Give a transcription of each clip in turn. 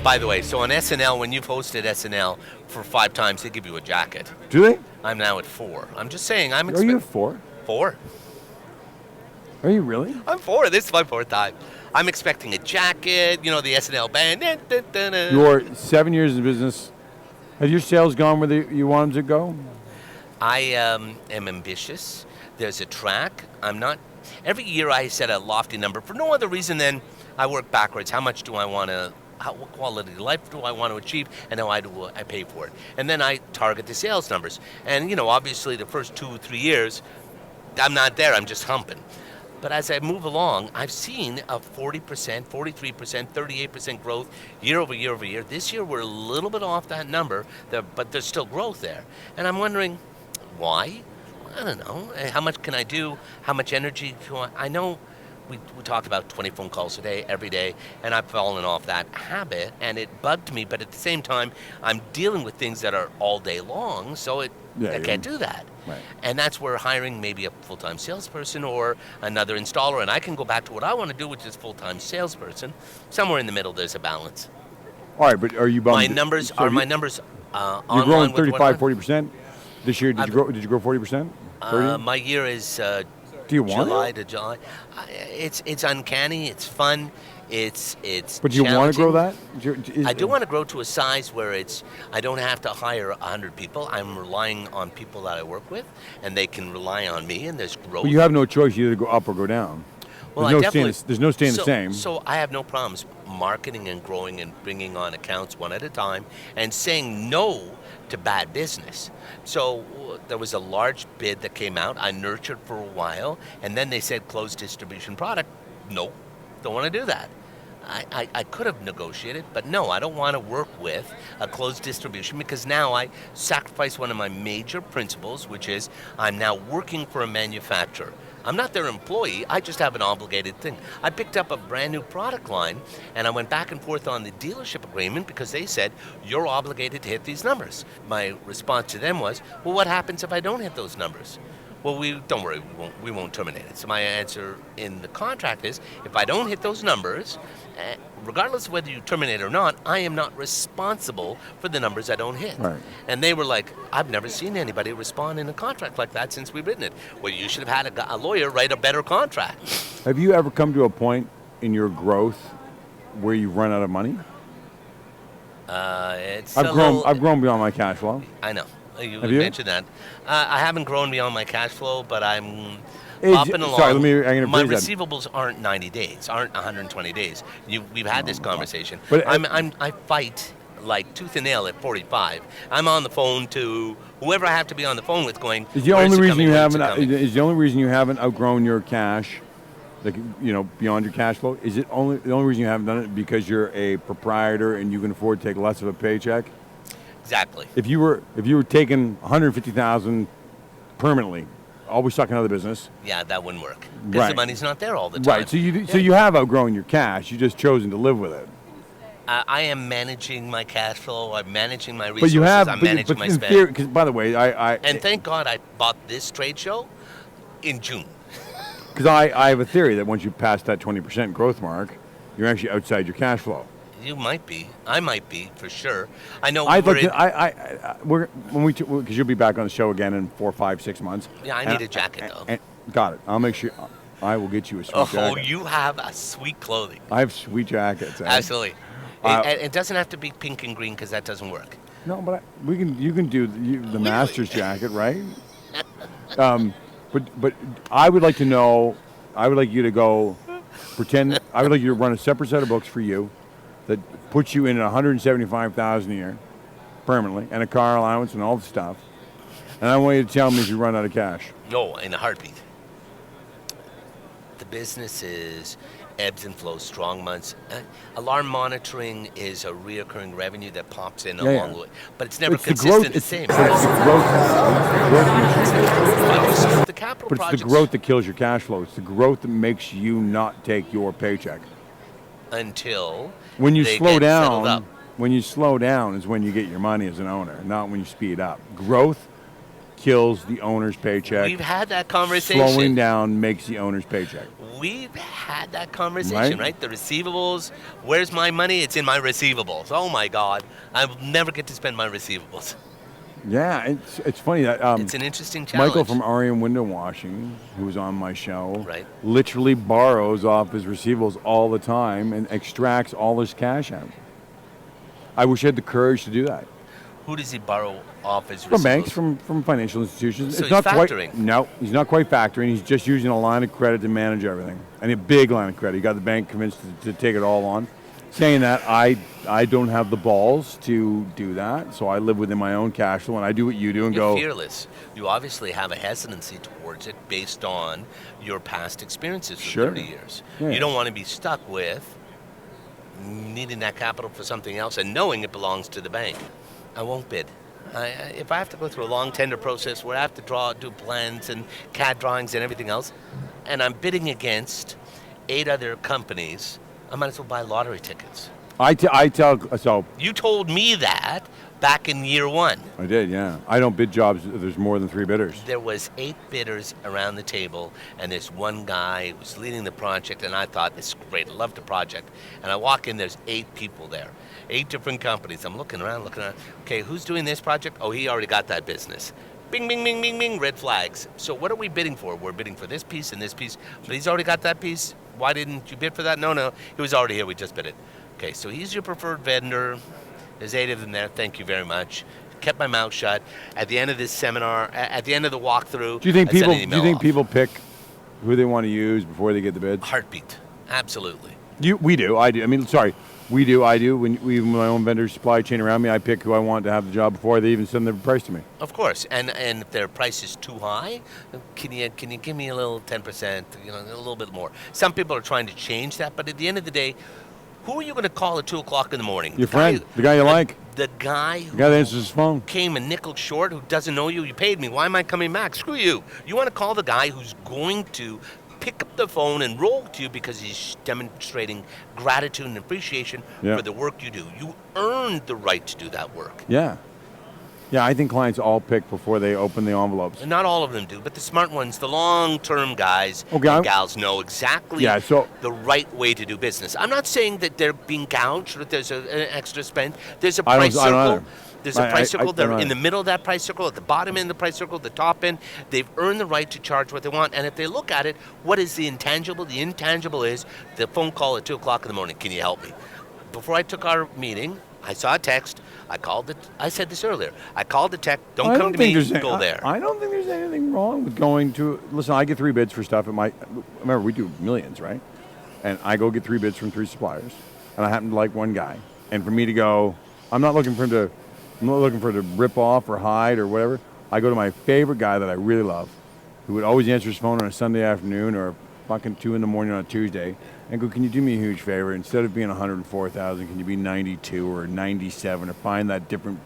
By the way, so on SNL, when you've hosted SNL for 5 times, they give you a jacket. Do they? I'm now at 4. I'm just saying, I'm Are you at 4? 4. Are you really? I'm 4. This is my 4th time. I'm expecting a jacket, the SNL band. You're 7 years in business. Have your sales gone where you want them to go? I am ambitious. There's a track. I'm not. Every year I set a lofty number for no other reason than I work backwards. How much do I want to? What quality of life do I want to achieve? And how I pay for it. And then I target the sales numbers. And obviously the first 2-3 years, I'm not there. I'm just humping. But as I move along, I've seen a 40%, 43%, 38% growth year over year over year. This year we're a little bit off that number, but there's still growth there. And I'm wondering, why? I don't know. How much can I do? How much energy can I know we talk about 20 phone calls a day, every day, and I've fallen off that habit, and it bugged me. But at the same time, I'm dealing with things that are all day long, so I can't do that. Right. And that's where hiring maybe a full-time salesperson or another installer, and I can go back to what I want to do, which is full-time salesperson. Somewhere in the middle, there's a balance. All right, but are you bummed? My numbers so are you, my numbers. You're growing 35, 40%. This year, did you grow 40%? 30? My year is do you want July it? to July. It's uncanny. It's fun. It's But do you want to grow that? I do want to grow to a size where I don't have to hire 100 people. I'm relying on people that I work with, and they can rely on me, and there's growth. Well, you have no choice. You either go up or go down. Well, there's no staying the same. So I have no problems marketing and growing and bringing on accounts one at a time and saying no to bad business. So there was a large bid that came out. I nurtured for a while, and then they said closed distribution product. No, don't want to do that. I could have negotiated, but no, I don't want to work with a closed distribution because now I sacrifice one of my major principles, which is I'm now working for a manufacturer. I'm not their employee. I just have an obligated thing. I picked up a brand new product line, and I went back and forth on the dealership agreement because they said, you're obligated to hit these numbers. My response to them was, well, what happens if I don't hit those numbers? Well, don't worry, we won't terminate it. So my answer in the contract is, if I don't hit those numbers, regardless of whether you terminate or not, I am not responsible for the numbers I don't hit. Right. And they were like, I've never seen anybody respond in a contract like that since we've written it. Well, you should have had a lawyer write a better contract. Have you ever come to a point in your growth where you've run out of money? I've grown beyond my cash flow. I know. You Have you? mentioned that. I haven't grown beyond my cash flow, but I'm popping along. Sorry, my receivables aren't 90 days, aren't 120 days. We've had this conversation. But I fight like tooth and nail at 45. I'm on the phone to whoever I have to be on the phone with, going. Is the only reason you haven't outgrown your cash, like beyond your cash flow? Is it the only reason you haven't done it because you're a proprietor and you can afford to take less of a paycheck? Exactly. If you were taking $150,000 permanently, always stuck in another business. Yeah, that wouldn't work because the money's not there all the time. Right. So you have outgrown your cash. You just chosen to live with it. I am managing my cash flow. I'm managing my resources. I'm managing my spend. Because, by the way, and thank God I bought this trade show in June. Because I have a theory that once you pass that 20% growth mark, you're actually outside your cash flow. You might be. I might be, for sure. I know. Because you'll be back on the show again in 4, 5, 6 months. Yeah, I need a jacket though. Got it. I'll make sure. I will get you a sweet jacket. Oh, you have a sweet clothing. I have sweet jackets. Absolutely. It doesn't have to be pink and green because that doesn't work. No, but you can do the master's jacket, right? But I would like to know. I would like you to go pretend. I would like you to run a separate set of books for you that puts you in $175,000 a year permanently, and a car allowance and all the stuff. And I want you to tell me if you run out of cash. No, in a heartbeat. The business is ebbs and flows, strong months. Alarm monitoring is a reoccurring revenue that pops in along the way, but it's never consistent the same. But it's the growth that kills your cash flow. It's the growth that makes you not take your paycheck. Until when you slow down is when you get your money as an owner, not when you speed up. Growth kills the owner's paycheck. We've had that conversation. Slowing down makes the owner's paycheck. We've had that conversation, right? The receivables. Where's my money? It's in my receivables. Oh my God, I'll never get to spend my receivables. Yeah, it's funny that It's an interesting challenge. Michael from REM Window Washing, who was on my show, Right. literally borrows off his receivables all the time and extracts all his cash out. I wish I had the courage to do that. Who does he borrow off his receivables? From banks, from financial institutions. So It's he's not factoring. quite. No, he's not quite factoring. He's just using a line of credit to manage everything, and a big line of credit. He got the bank convinced to take it all on. Saying that, I don't have the balls to do that, so I live within my own cash flow, and I do what you do and You're go. fearless. You obviously have a hesitancy towards it based on your past experiences for Sure. 30 years. Yeah. You don't want to be stuck with needing that capital for something else and knowing it belongs to the bank. I won't bid. If I have to go through a long tender process where I have to do plans and CAD drawings and everything else, and I'm bidding against 8 other companies, I might as well buy lottery tickets. I tell so. You told me that back in year 1. I did, yeah. I don't bid jobs if there's more than 3 bidders. There was 8 bidders around the table, and there's one guy who was leading the project, and I thought, this is great, I love the project. And I walk in, there's 8 people there, 8 different companies. I'm looking around. Okay, who's doing this project? Oh, he already got that business. Bing, bing, bing, bing, bing, red flags. So what are we bidding for? We're bidding for this piece and this piece, but he's already got that piece. Why didn't you bid for that? No, he was already here, we just bid it. Okay, so he's your preferred vendor. There's 8 of them there. Thank you very much. Kept my mouth shut. At the end of this seminar, at the end of the walkthrough, Do you think I sent people? an Do email you think off. people pick who they want to use before they get the bids? Heartbeat, absolutely. We do. I do. I mean, sorry, we do. I do. When my own vendor supply chain around me, I pick who I want to have the job before they even send the price to me. Of course, and if their price is too high, can you give me a little 10%? A little bit more. Some people are trying to change that, but at the end of the day, who are you going to call at 2:00 in the morning? Your friend, the guy you like, the guy who the guy that answers his phone. came a nickel short, who doesn't know you. You paid me. Why am I coming back? Screw you. You want to call the guy who's going to pick up the phone and roll to you because he's demonstrating gratitude and appreciation Yeah. for the work you do. You earned the right to do that work. Yeah. Yeah, I think clients all pick before they open the envelopes. And not all of them do, but the smart ones, the long-term guys Okay, and gals know exactly Yeah, so- the right way to do business. I'm not saying that they're being gouged or that there's an extra spend. There's a I don't- price I don't circle. either. There's a price circle. I They're don't in the either. middle of that price circle, at the bottom end of the price circle, the top end. They've earned the right to charge what they want. And if they look at it, what is the intangible? The intangible is the phone call at 2:00 in the morning. Can you help me? Before I took our meeting, I saw a text. I called it. I said this earlier. I called the tech. Don't come to me. Go there. I don't think there's anything wrong with going to. Listen, I get 3 bids for stuff. Remember, we do millions, right? And I go get 3 bids from 3 suppliers, and I happen to like one guy. And for me to go, I'm not looking for him to rip off or hide or whatever. I go to my favorite guy that I really love, who would always answer his phone on a Sunday afternoon or fucking 2 in the morning on a Tuesday, and go, can you do me a huge favor? Instead of being 104,000, can you be 92 or 97 or find that different?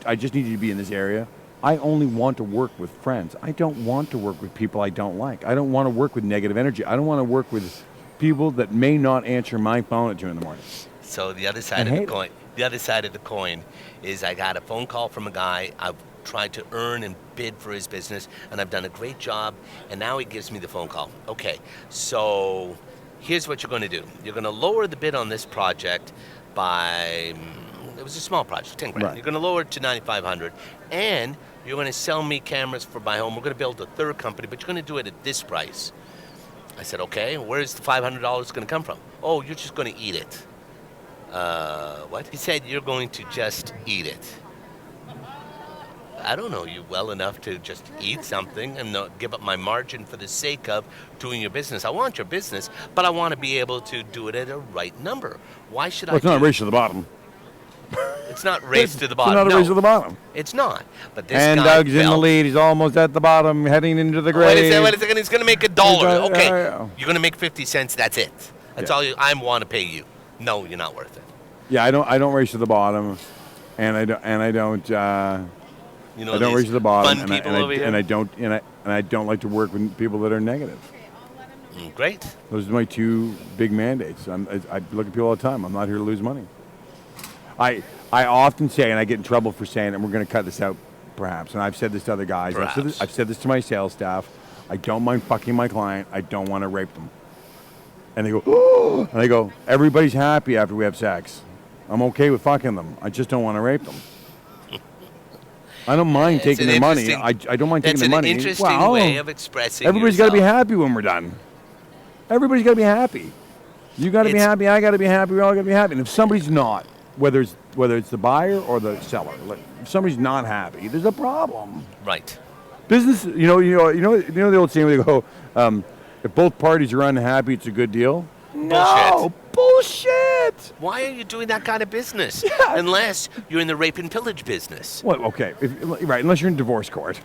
I just need you to be in this area. I only want to work with friends. I don't want to work with people I don't like. I don't want to work with negative energy. I don't want to work with people that may not answer my phone at 2 in the morning. So the other side of the coin. The other side of the coin is I got a phone call from a guy. I've tried to earn and bid for his business, and I've done a great job, and now he gives me the phone call. Okay, so here's what you're going to do. You're going to lower the bid on this project by, it was a small project, 10 grand. Right. You're going to lower it to 9,500, and you're going to sell me cameras for my home. We're going to build a third company, but you're going to do it at this price. I said, okay, where's the $500 going to come from? Oh, you're just going to eat it. What? He said, you're going to just eat it. I don't know you well enough to just eat something and not give up my margin for the sake of doing your business. I want your business, but I want to be able to do it at a right number. Why should I It's not a race to the bottom. It's not race to the bottom. It's not a No, race to the bottom. it's not. But this And guy Doug's in the felt- lead. He's almost at the bottom, heading into the grave. Wait a second. He's going to make $1. Okay, Yeah. you're going to make 50 cents. That's it. That's Yeah. all I want to pay you. No, you're not worth it. Yeah, I don't race to the bottom, and I don't You know, I don't these race to the bottom, fun people over here. and I don't like to work with people that are negative. Great. Those are my 2 big mandates. I look at people all the time. I'm not here to lose money. I often say, and I get in trouble for saying it, and we're going to cut this out, perhaps, and I've said this to other guys. Perhaps. I've said this to my sales staff. I don't mind fucking my client. I don't want to rape them. And they go, oh, and I go, everybody's happy after we have sex. I'm okay with fucking them. I just don't want to rape them. I don't mind taking their money. I don't mind taking their money. That's an interesting way of expressing Everybody's got to be happy when we're done. Everybody's got to be happy. You got to be happy. I got to be happy. We all got to be happy. And if somebody's not, whether it's the buyer or the seller, if somebody's not happy, there's a problem. Right. Business, you know the old saying where they go, if both parties are unhappy, it's a good deal. No, bullshit. Why are you doing that kind of business? Yeah. Unless you're in the rape and pillage business. Well, okay, right. Unless you're in divorce court.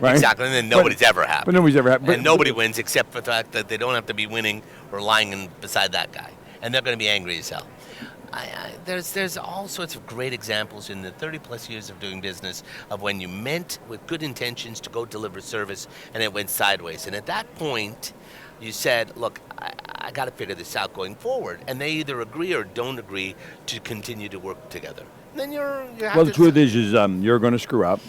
Right? Exactly, and then nobody's ever happy. But nobody's ever happy. And nobody wins except for the fact that they don't have to be winning or lying beside that guy. And they're going to be angry as hell. There's all sorts of great examples in the 30-plus years of doing business of when you meant with good intentions to go deliver service and it went sideways. And at that point, you said, look, I got to figure this out going forward. And they either agree or don't agree to continue to work together. And then the truth is you're going to screw up.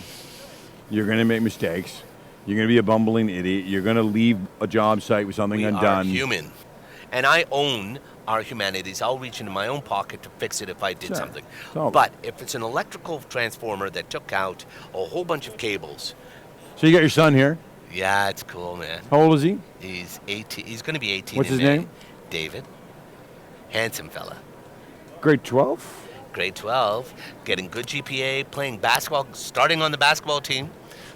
You're going to make mistakes. You're going to be a bumbling idiot. You're going to leave a job site with something undone. We are human. And I own our humanities. I'll reach into my own pocket to fix it if I did something. But if it's an electrical transformer that took out a whole bunch of cables. So you got your son here? Yeah, it's cool, man. How old is he? He's 18. He's going to be 18. What's his name? David. Handsome fella. Grade 12? Grade 12. Getting good GPA, playing basketball, starting on the basketball team.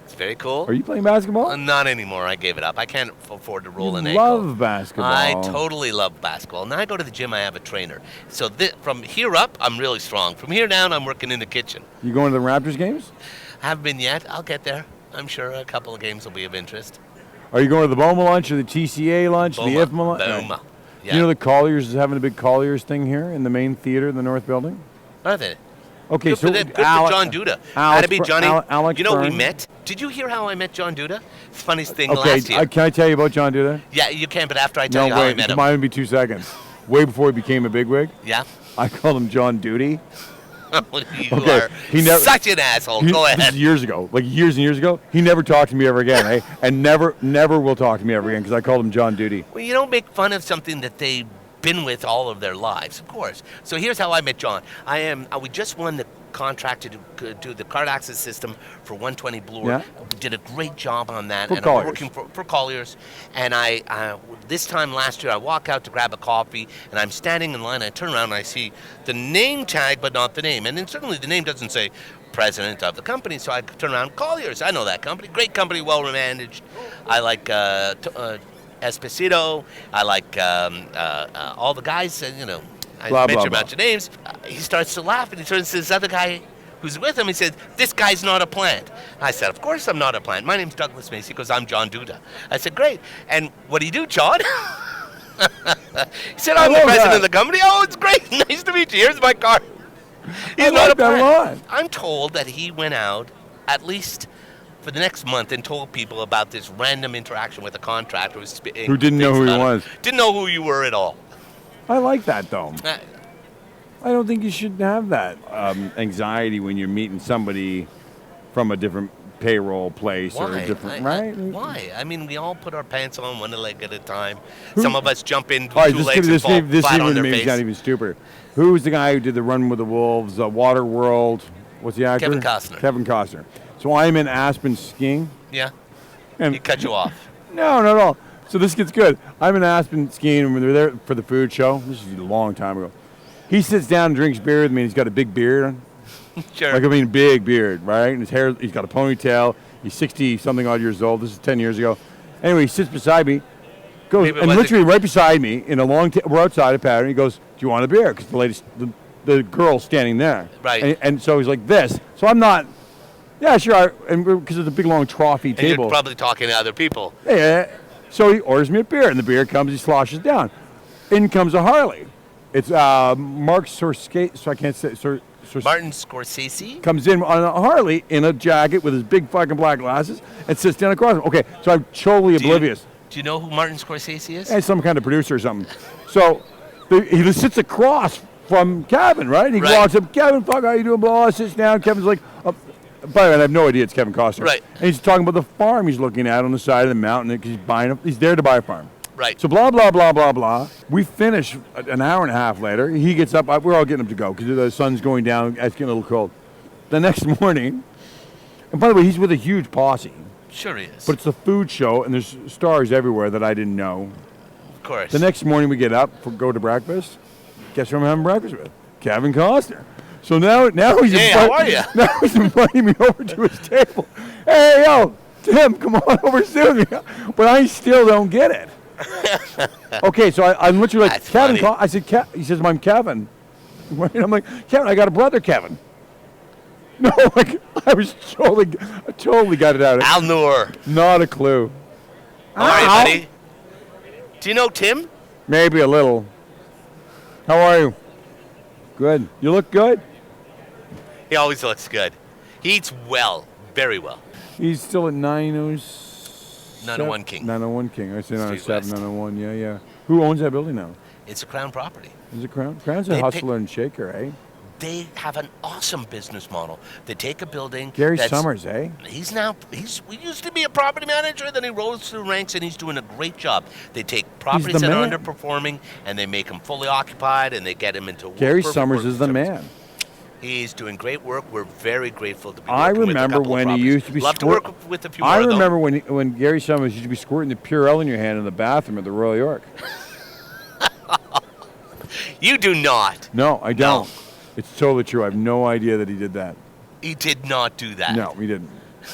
It's very cool. Are you playing basketball? Not anymore. I gave it up. I can't afford to roll an ankle. You love basketball. I totally love basketball. Now I go to the gym. I have a trainer. So from here up, I'm really strong. From here down, I'm working in the kitchen. You going to the Raptors games? Haven't been yet. I'll get there. I'm sure a couple of games will be of interest. Are you going to the BOMA lunch or the TCA lunch, the IFMA lunch? BOMA. Yeah. You know the Colliers is having a big Colliers thing here in the main theater in the North Building? Are they? Okay, good so for John Duda. Had to be Johnny. Alex you know, Byrne. we met. Did you hear how I met John Duda? It's the funniest thing last year. Can I tell you about John Duda? Yeah, you can, but after I tell you how I met him. Mine would be 2 seconds. Way before he became a bigwig. Yeah. I called him John Duty. You are such an asshole. Go ahead. This is years ago, like years and years ago. He never talked to me ever again, eh? And never will talk to me ever again because I called him John Duty. Well, you don't make fun of something that they've been with all of their lives, of course. So here's how I met John. We just won the contract to do the card access system for 120 Bloor. Yeah. We did a great job on that. For and Colliers. I'm working for Colliers. And this time last year, I walk out to grab a coffee, and I'm standing in line. I turn around, and I see the name tag, but not the name. And then certainly the name doesn't say president of the company, so I turn around, Colliers. I know that company. Great company, well managed. I like Esposito. I like all the guys, I mentioned a bunch of names. He starts to laugh, and he turns to this other guy who's with him. He said, this guy's not a plant. I said, of course I'm not a plant. My name's Douglas Macy. He goes, I'm John Duda. I said, great. And what do you do, John? He said, I'm the president of the company. Oh, it's great. Nice to meet you. Here's my card. He's not a plant. I'm told that he went out at least for the next month and told people about this random interaction with a contractor who didn't know who he was. Didn't know who you were at all. I like that, though. I don't think you should have that anxiety when you're meeting somebody from a different payroll place or a different, right? Why? I mean, we all put our pants on one leg at a time. Some of us jump in with 2 legs this and fall flat on their face. Not even stupid. Who's the guy who did the Run with the Wolves, Waterworld? What's the actor? Kevin Costner. So I'm in Aspen skiing. Yeah. And he cut you off. No, not at all. So this gets good. I'm in Aspen skiing, and we were there for the food show. This is a long time ago. He sits down and drinks beer with me, and he's got a big beard on. Sure. Like, big beard, right? And his hair, he's got a ponytail. He's 60-something odd years old. This is 10 years ago. Anyway, he sits beside me, literally right beside me, in a long we're outside a pattern. He goes, do you want a beer? Because the girl's standing there. Right. And so he's like this. So I'm not, yeah, sure, because it's a big, long trophy table. And you're probably talking to other people. Yeah. So he orders me a beer, and the beer comes, he sloshes down. In comes a Harley. It's Mark Scorsese, so I can't say, Martin Scorsese? Comes in on a Harley in a jacket with his big fucking black glasses and sits down across him. Okay, so I'm totally oblivious. Do you know who Martin Scorsese is? He's some kind of producer or something. So he sits across from Kevin, right? He walks up, Kevin, fuck, how you doing, blah, sits down. Kevin's like, By the way, I have no idea it's Kevin Costner. Right. And he's talking about the farm he's looking at on the side of the mountain because he's there to buy a farm. Right. So blah, blah, blah, blah, blah. We finish an hour and a half later. He gets up. We're all getting him to go because the sun's going down. It's getting a little cold. The next morning, and by the way, he's with a huge posse. Sure he is. But it's a food show, and there's stars everywhere that I didn't know. Of course. The next morning we get up, go to breakfast. Guess who I'm having breakfast with? Kevin Costner. So now he's how are you? Now he's inviting me over to his table. Hey, yo, Tim, come on over soon. But I still don't get it. Okay, so I'm literally like, That's Kevin. funny. I said, he says, I'm Kevin. I'm like, Kevin, I got a brother, Kevin. No, like I totally got it out. Al Noor. Not a clue. How are you, buddy? Do you know Tim? Maybe a little. How are you? Good. You look good. He always looks good. He eats well, very well. He's still at 907. 901 King. 901 King. I say Street 907, West. 901. Yeah. Who owns that building now? It's a Crown property. Is it Crown? Crown's a They hustler and shaker, eh? They have an awesome business model. They take a building. Gary that's- Summers, eh? We used to be a property manager, then he rose through ranks, and he's doing a great job. They take properties that are man. underperforming, and they make them fully occupied, and they get them into Gary perfect Summers work is the service. man. He's doing great work. We're very grateful to be I working with a remember couple of when he properties. used to be Love to squirt- work with a few more I of them. remember when Gary Summers used to be squirting the Purell in your hand in the bathroom at the Royal York. You do not. No, I don't. It's totally true. I have no idea that he did that. He did not do that. No, he didn't.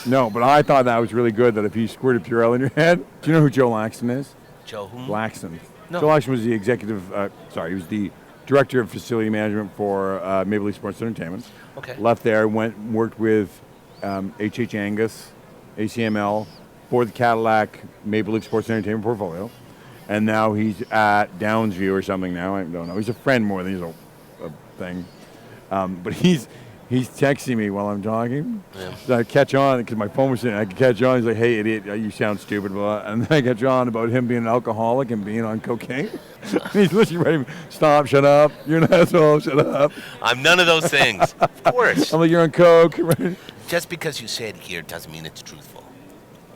No, but I thought that was really good that if he squirted Purell in your head. Do you know who Joe Laxton is? Joe whom? Laxton. No. Joe Laxton was the he was the director of facility management for Maple Leaf Sports Entertainment. Okay. Left there, worked with H.H. Angus, ACML, for the Cadillac Maple Leaf Sports Entertainment portfolio. And now he's at Downsview or something now. I don't know. He's a friend more than he's a thing. But he's texting me while I'm talking. Yeah. So I catch on because my phone was sitting. I could catch on. He's like, "Hey, idiot, you sound stupid." Blah. And then I catch on about him being an alcoholic and being on cocaine. He's literally ready. Stop! Shut up! You're an asshole! Shut up! I'm none of those things. Of course. I'm like, you're on coke. Just because you say it here doesn't mean it's truthful.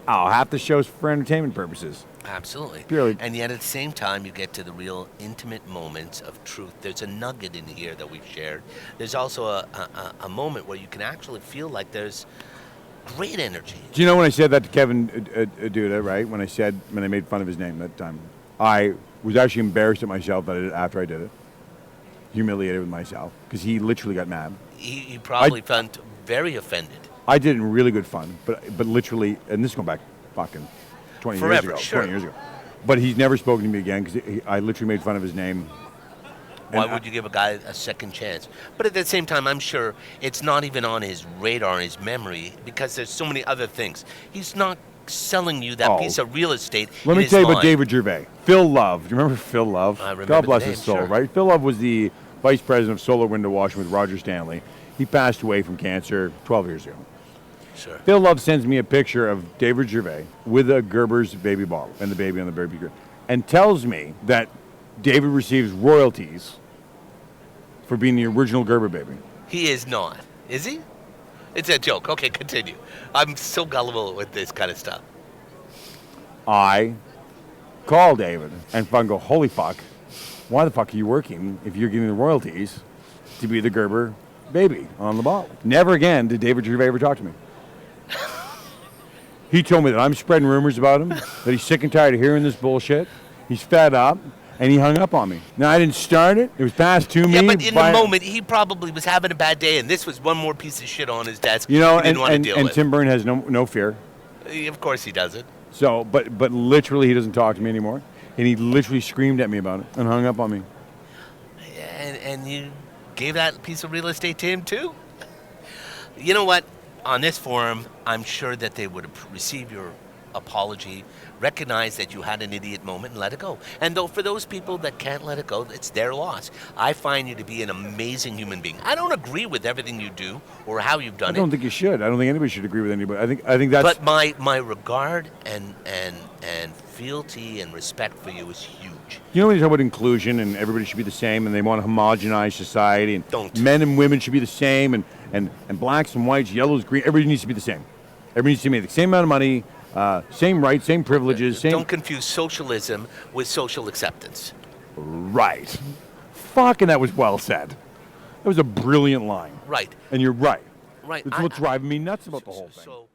Oh, half the show's for entertainment purposes. Absolutely. Purely. And yet at the same time, you get to the real intimate moments of truth. There's a nugget in here that we've shared. There's also a moment where you can actually feel like there's great energy. Do you know when I said that to Kevin Duda, right? When I made fun of his name that time, I was actually embarrassed at myself that I did after I did it. Humiliated with myself because he literally got mad. He probably found very offended. I did it in really good fun, but literally, and this is going back fucking 20 years Forever, ago. sure. 20 years ago. But he's never spoken to me again because I literally made fun of his name. Why And would you give a guy a second chance? But at the same time, I'm sure it's not even on his radar, his memory, because there's so many other things. He's not selling you that Oh. piece of real estate. Let in me his tell you about mind. David Gervais. Phil Love. Do you remember Phil Love? I remember God the bless name, his soul, sure. right? Phil Love was the vice president of Solar Window Washing with Roger Stanley. He passed away from cancer 12 years ago. Sure. Phil Love sends me a picture of David Gervais with a Gerber's baby bottle and the baby on the baby grip, and tells me that David receives royalties for being the original Gerber baby. He is not. Is he? It's a joke. Okay, continue. I'm so gullible with this kind of stuff. I call David and fucking go, holy fuck, why the fuck are you working if you're getting the royalties to be the Gerber baby on the bottle? Never again did David Gervais ever talk to me. He told me that I'm spreading rumors about him, that he's sick and tired of hearing this bullshit. He's fed up, and he hung up on me. Now, I didn't start it. It was passed to me. Yeah, but in the by- moment, he probably was having a bad day, and this was one more piece of shit on his desk You know, he didn't want to and deal with. Tim Byrne has no fear. Of course he doesn't. So, but literally, he doesn't talk to me anymore. And he literally screamed at me about it and hung up on me. And you gave that piece of real estate to him, too? You know what? On this forum, I'm sure that they would receive your apology, recognize that you had an idiot moment, and let it go. And though for those people that can't let it go, it's their loss. I find you to be an amazing human being. I don't agree with everything you do or how you've done I don't it. think you should. I don't think anybody should agree with anybody. I think that's. But my regard and fealty and respect for you is huge. You know when you talk about inclusion and everybody should be the same and they want to homogenize society and Don't. men and women should be the same and and blacks and whites, yellows, green. Everybody needs to be the same. Everybody needs to make the same amount of money, same rights, same privileges. Same. Don't confuse socialism with social acceptance. Right. Fucking, that was well said. That was a brilliant line. Right. And you're right. Right. That's what's driving me nuts about the whole thing. So